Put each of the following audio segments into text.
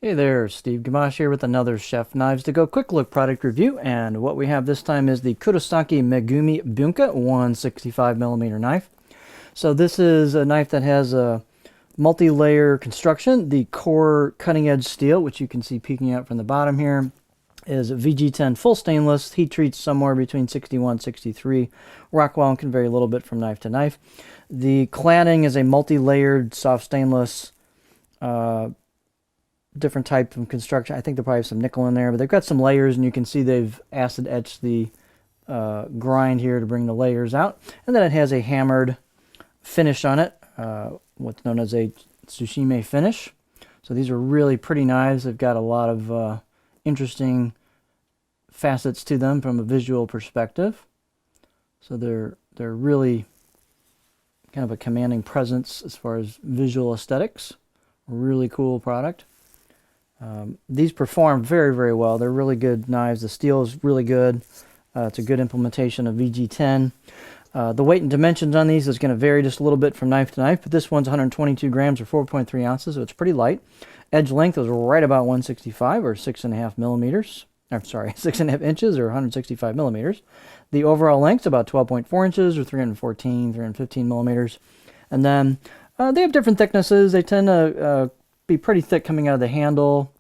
Hey there, Steve Gamache here with another Chef Knives to Go quick look product review, and what we have this time is the Kurosaki Megumi Bunka 165mm knife. So this is a knife that has a multi-layer construction. The core cutting edge steel, which you can see peeking out from the bottom here, is VG10 full stainless. Heat treats somewhere between 61 and 63. Rockwell and can vary a little bit from knife to knife. The cladding is a multi-layered soft stainless different type of construction. I think there probably have some nickel in there, but they've got some layers, and you can see they've acid etched the grind here to bring the layers out. And then it has a hammered finish on it, what's known as a tsushime finish. So these are really pretty knives. They've got a lot of interesting facets to them from a visual perspective. So they're really kind of a commanding presence as far as visual aesthetics. Really cool product. These perform very, very well. They're really good knives. The steel is really good. It's a good implementation of VG10. The weight and dimensions on these is going to vary just a little bit from knife to knife, but this one's 122 grams or 4.3 ounces, so it's pretty light. Edge length is right about 165 or 6.5 millimeters. I'm sorry, 6.5 inches or 165 millimeters. The overall length is about 12.4 inches or 315 millimeters. And then they have different thicknesses. They tend to be pretty thick coming out of the handle.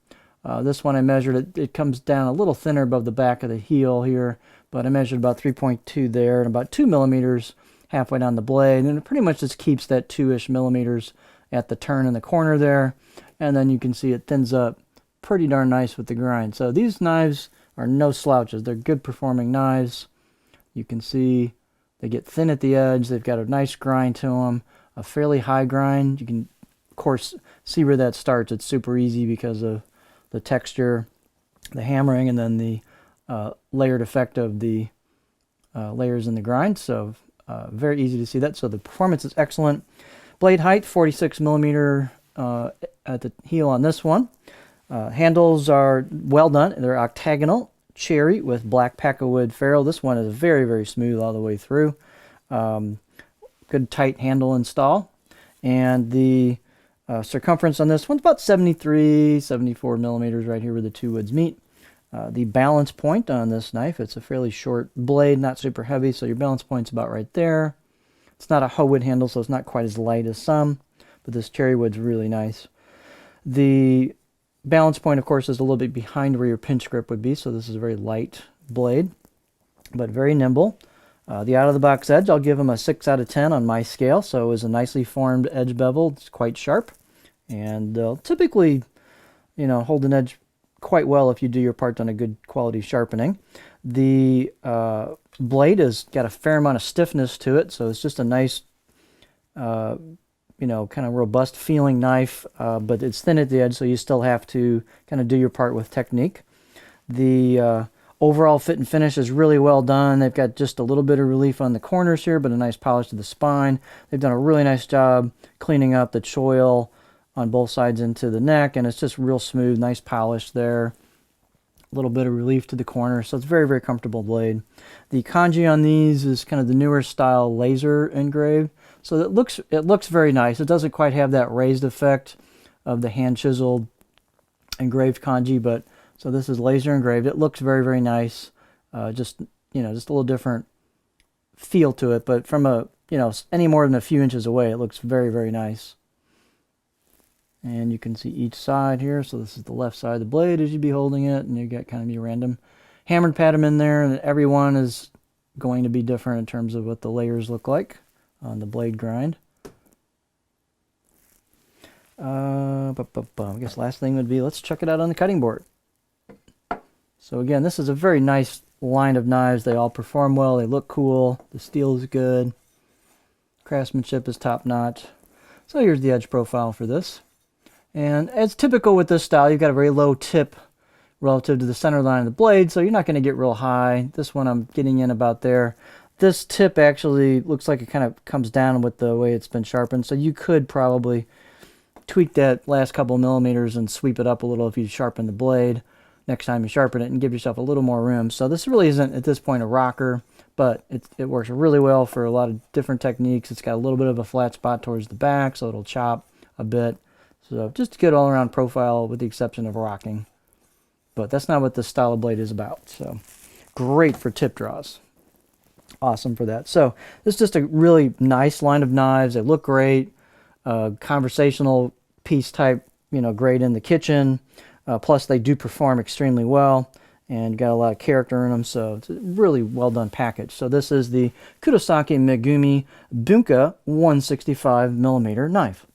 This one I measured, it comes down a little thinner above the back of the heel here, but I measured about 3.2 there and about 2 millimeters halfway down the blade, and it pretty much just keeps that 2-ish millimeters at the turn in the corner there, and then you can see it thins up pretty darn nice with the grind. So these knives are no slouches. They're good performing knives. You can see they get thin at the edge. They've got a nice grind to them, a fairly high grind. You can, of course, see where that starts. It's super easy because of the texture, the hammering, and then the layered effect of the layers in the grind. So very easy to see that. So the performance is excellent. Blade height, 46 millimeter at the heel on this one. Handles are well done. They're octagonal, cherry with black packawood ferrule. This one is very, very smooth all the way through. Good tight handle install. And the circumference on this one's about 74 millimeters right here where the two woods meet. The balance point on this knife, it's a fairly short blade, not super heavy, so your balance point's about right there. It's not a hoe wood handle, so it's not quite as light as some, but this cherry wood's really nice. The balance point, of course, is a little bit behind where your pinch grip would be, so this is a very light blade, but very nimble. The out-of-the-box edge, I'll give them a 6 out of 10 on my scale, so it was a nicely formed edge bevel. It's quite sharp, and they'll typically, hold an edge quite well if you do your part on a good quality sharpening. The blade has got a fair amount of stiffness to it, so it's just a nice, kind of robust feeling knife, but it's thin at the edge, so you still have to kind of do your part with technique. The overall fit and finish is really well done. They've got just a little bit of relief on the corners here, but a nice polish to the spine. They've done a really nice job cleaning up the choil on both sides into the neck, and it's just real smooth, nice polish there. A little bit of relief to the corner, so it's very, very comfortable blade. The kanji on these is kind of the newer style laser engraved, so it looks very nice. It doesn't quite have that raised effect of the hand chiseled engraved kanji, but so this is laser engraved. It looks very, very nice. Just a little different feel to it, but from any more than a few inches away, it looks very, very nice. And you can see each side here. So this is the left side of the blade as you'd be holding it, and you got kind of your random hammered pattern in there, and every one is going to be different in terms of what the layers look like on the blade grind. I guess last thing would be, let's check it out on the cutting board. So again, this is a very nice line of knives. They all perform well. They look cool. The steel is good. Craftsmanship is top notch. So here's the edge profile for this. And as typical with this style, you've got a very low tip relative to the center line of the blade, so you're not going to get real high. This one I'm getting in about there. This tip actually looks like it kind of comes down with the way it's been sharpened, so you could probably tweak that last couple millimeters and sweep it up a little if you sharpen the blade next time you sharpen it and give yourself a little more room. So this really isn't at this point a rocker, but it works really well for a lot of different techniques. It's got a little bit of a flat spot towards the back, so it'll chop a bit. So just a good all-around profile with the exception of rocking. But that's not what the style of blade is about. So great for tip draws. Awesome for that. So this is just a really nice line of knives. They look great. Conversational piece type, great in the kitchen. Plus they do perform extremely well and got a lot of character in them. So it's a really well done package. So this is the Kurosaki Megumi Bunka 165mm knife.